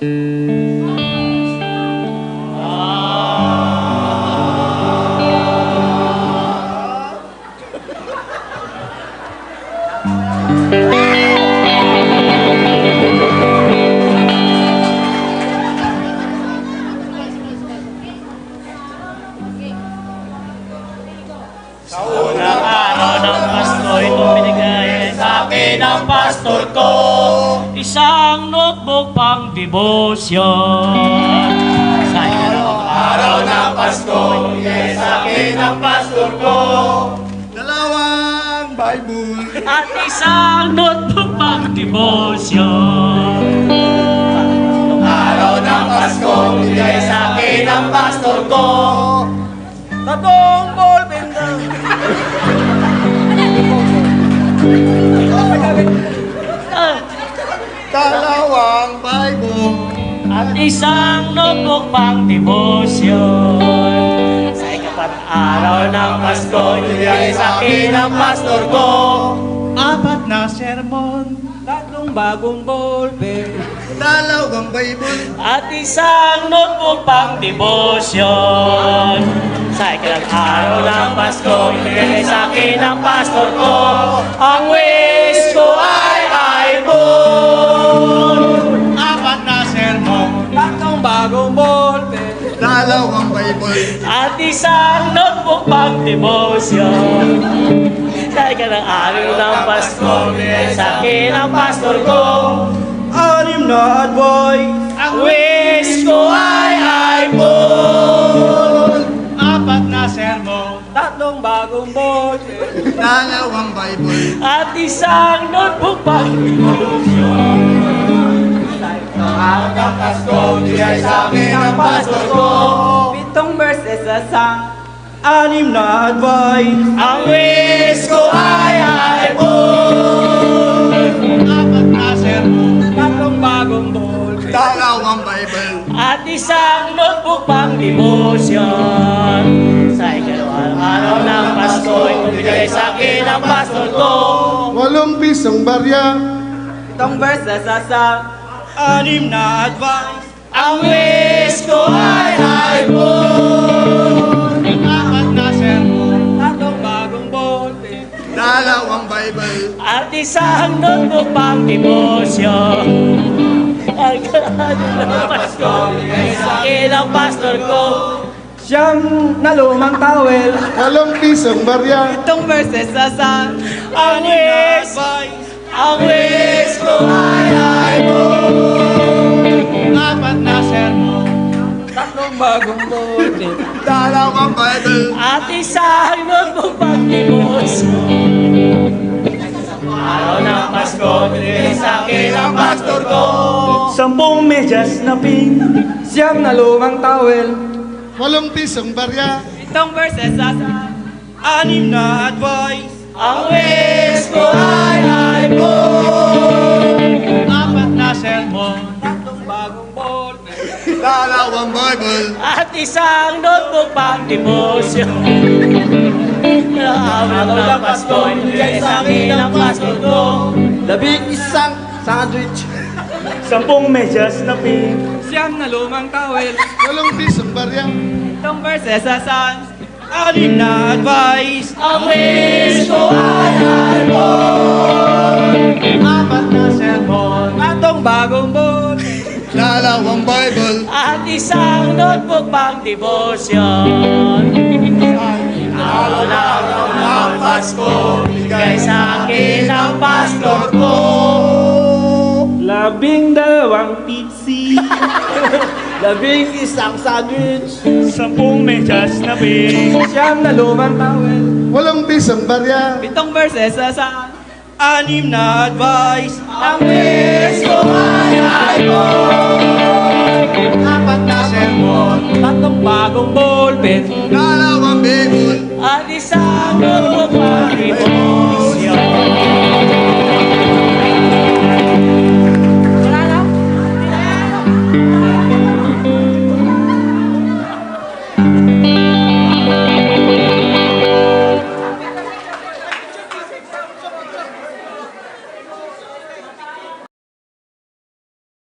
Sa unang araw ng Pasko, itong binigay sa akin ng pastor ko, isang notebook pang devotion. Sa unang araw ng Pasko, binigay sa akin ng pastor ko, Dalawang Bible. at isang notebook pang devotion. Araw ng Pasko, binigay sa akin ng pastor ko, Tatong ballpen daw. Dalawang Bible. at isang notebook pang devotion. Sa ikapatang araw ng Pasko, binigay sa akin ng pastor ko, Apat na sermon. Tatlong bagong ballpen. Dalawang Bible. at isang notebook pang devotion. Sa ikalang araw ng Pasko, binigay sa akin ng pastor ko, ang wish ko ay iPhone. Apat na sermon. Tatlong bagong ballpen. Dalawang Bible. At isang notebook pang devotion. Sa ikalang araw ng Pasko, binigay sa akin ng pastor ko, Anim na advice. ang wish ko ay iPhone. Apat na sermon. Tatlong bagong ballpen. Dalawang Bible. At isang notebook pang devotion. Araw ng Pasko, bigay sa akin ang pastor ko. Pitong verses sa sang, anim na advice. Ang wish ko ay iPhone. Apat na sermon, tatlong bagong ballpen. Dalawang Bible. At isang notebook pang devotion. Sa ikalawang araw ng Pasko, ibigay sa akin ang pastor ko, 8 pisong barya. Pitong verses sa sang, anim na advice. ang wish ko ay iPhone. Apat na sermon, tatlong bagong ballpen. Dalawang Bible. At isang notebook pang devotion. Ang araw ng Pasko, ibigay sa akin ang pastor ko, Siyam na lumang towel. 8 pisong barya. Pitong verses sa sang, ang anim na wish, advice. ang wish ko ay iPhone. Apat na sermon, tatlong bagong ballpen. Dalawang Bible. At isang notebook pang devotion. Araw ng Pasko, binigay sa akin ang pastor ko, 10 medyas na pink. Siyam na lumang towel. 8 pisong barya. Pitong verses sa sang, anim na advice. ang wish ko ay iPhone. Apat na sermon, tatlong bagong ballpen. Dalawang Bible. At isang notebook pang devotion. Araw ng Pasko, binigay sa akin ang pastor ko, 11 sandwich. 10 medyas na pink. Siyam na lumang towel. 8 pisong barya. Pitong verses sa sang, anim na advice. ang wish ko ay iPhone. Apat na sermon, tatlong bagong ballpen. Dalawang Bible. At isang notebook pang devotion. Araw ng Pasko, bigay sa akin ang pastor ko, 12 pizzi. 11 sandwich. 10 medyas na pink. Siyam na lumang towel. 8 pisong barya. Pitong verses sa sang, anim na advice. ang wish ko ay iPhone. Apat na sermon, tatlong bagong ballpen. Dalawang Bible. At isang notebook